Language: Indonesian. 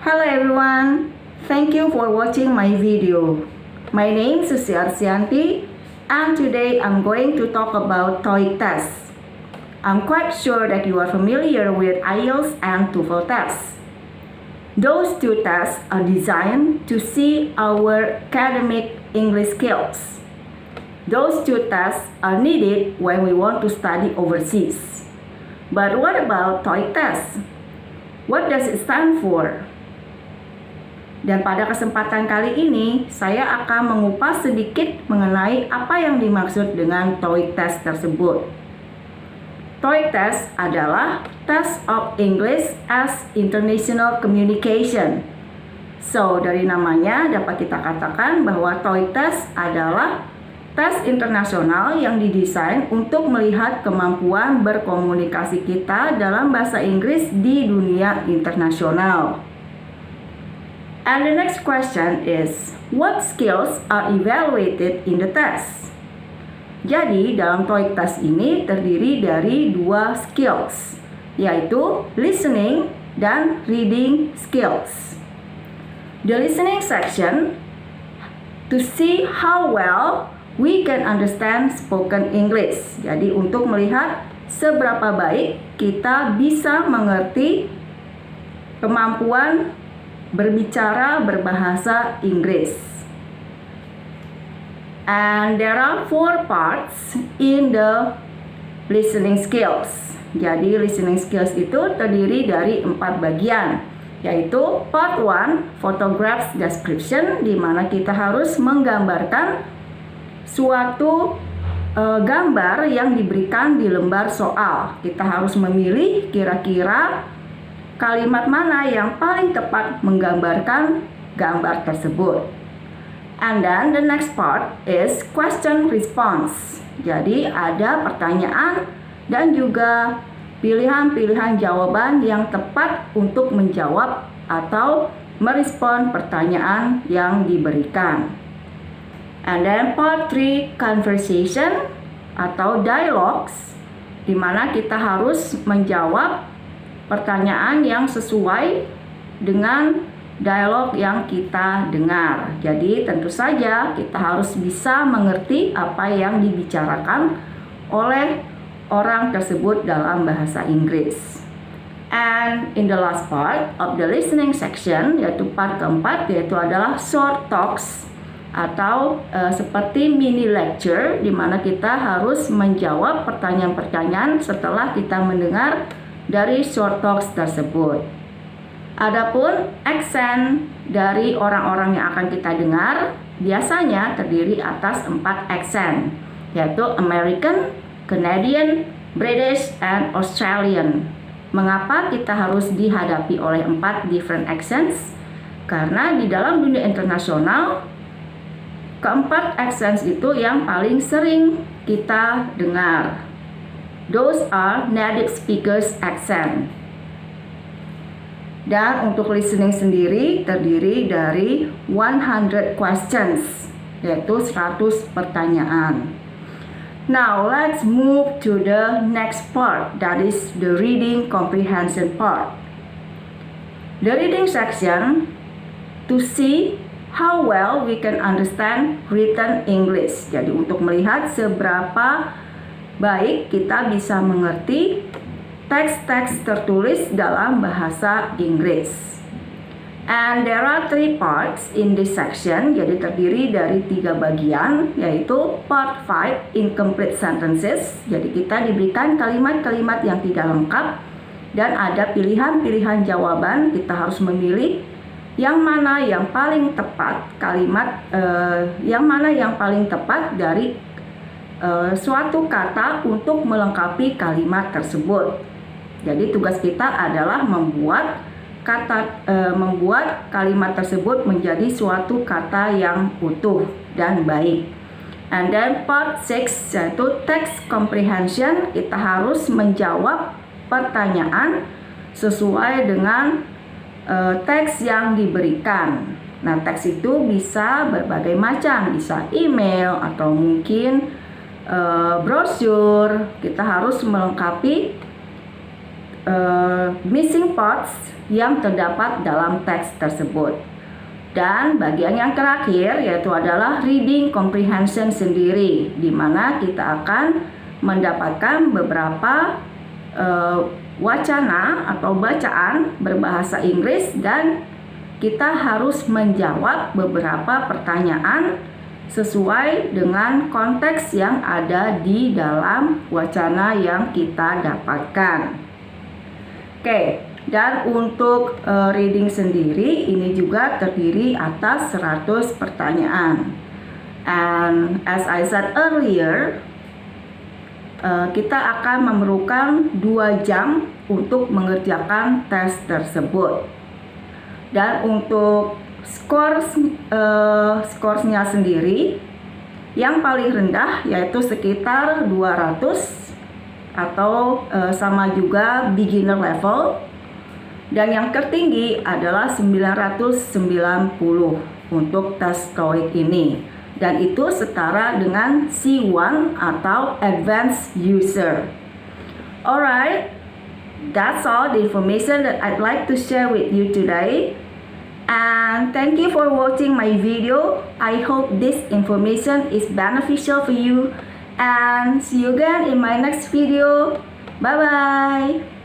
Hello everyone, thank you for watching my video. My name is Susi Arsianti and today I'm going to talk about TOEIC tests. I'm quite sure that you are familiar with IELTS and TOEFL tests. Those two tests are designed to see our academic English skills. Those two tests are needed when we want to study overseas. But what about TOEIC tests? What does it stand for? Dan pada kesempatan kali ini, saya akan mengupas sedikit mengenai apa yang dimaksud dengan TOEIC test tersebut. TOEIC test adalah Test of English as International Communication. So, dari namanya dapat kita katakan bahwa TOEIC test adalah tes internasional yang didesain untuk melihat kemampuan berkomunikasi kita dalam bahasa Inggris di dunia internasional. And the next question is, what skills are evaluated in the test? Jadi, dalam TOEIC test ini terdiri dari dua skills, yaitu listening dan reading skills. The listening section to see how well we can understand spoken English. Jadi, untuk melihat seberapa baik kita bisa mengerti kemampuan berbicara berbahasa Inggris. And there are 4 parts in the listening skills. Jadi listening skills itu terdiri dari 4 bagian, yaitu part 1, photographs description, di mana kita harus menggambarkan suatu gambar yang diberikan di lembar soal. Kita harus memilih kira-kira kalimat mana yang paling tepat menggambarkan gambar tersebut. And then the next part is question response. Jadi ada pertanyaan dan juga pilihan-pilihan jawaban yang tepat untuk menjawab atau merespon pertanyaan yang diberikan. And then part 3, conversation atau dialogues, di mana kita harus menjawab pertanyaan yang sesuai dengan dialog yang kita dengar. Jadi tentu saja kita harus bisa mengerti apa yang dibicarakan oleh orang tersebut dalam bahasa Inggris. And in the last part of the listening section, yaitu part keempat, yaitu adalah short talks atau seperti mini lecture, di mana kita harus menjawab pertanyaan-pertanyaan setelah kita mendengar dari short talks tersebut. Adapun aksen dari orang-orang yang akan kita dengar biasanya terdiri atas 4 aksen, yaitu American, Canadian, British, and Australian. Mengapa kita harus dihadapi oleh 4 different accents? Karena di dalam dunia internasional, keempat accents itu yang paling sering kita dengar. Those are native speakers accent. Dan untuk listening sendiri terdiri dari 100 questions, yaitu 100 pertanyaan. Now let's move to the next part, that is the reading comprehension part. The reading section to see how well we can understand written English. Jadi untuk melihat seberapa baik kita bisa mengerti teks-teks tertulis dalam bahasa Inggris. And there are 3 parts in this section, jadi terdiri dari 3 bagian, yaitu part 5, incomplete sentences. Jadi kita diberikan kalimat-kalimat yang tidak lengkap dan ada pilihan-pilihan jawaban. Kita harus memilih yang mana yang paling tepat dari suatu kata untuk melengkapi kalimat tersebut. Jadi tugas kita adalah membuat kalimat tersebut menjadi suatu kata yang utuh dan baik. And then part 6, yaitu text comprehension, kita harus menjawab pertanyaan sesuai dengan teks yang diberikan. Nah, teks itu bisa berbagai macam, bisa email atau mungkin brosur. Kita harus melengkapi missing parts yang terdapat dalam teks tersebut. Dan bagian yang terakhir yaitu adalah reading comprehension sendiri, di mana kita akan mendapatkan beberapa wacana atau bacaan berbahasa Inggris dan kita harus menjawab beberapa pertanyaan sesuai dengan konteks yang ada di dalam wacana yang kita dapatkan. Oke, dan untuk reading sendiri ini juga terdiri atas 100 pertanyaan. And as I said earlier, kita akan memerlukan 2 jam untuk mengerjakan tes tersebut. Dan untuk skornya sendiri yang paling rendah yaitu sekitar 200 atau sama juga beginner level, dan yang tertinggi adalah 990 untuk tes TOEIC ini, dan itu setara dengan C1 atau advanced user. Alright, that's all the information that I'd like to share with you today. And thank you for watching my video. I hope this information is beneficial for you. And see you again in my next video. Bye bye.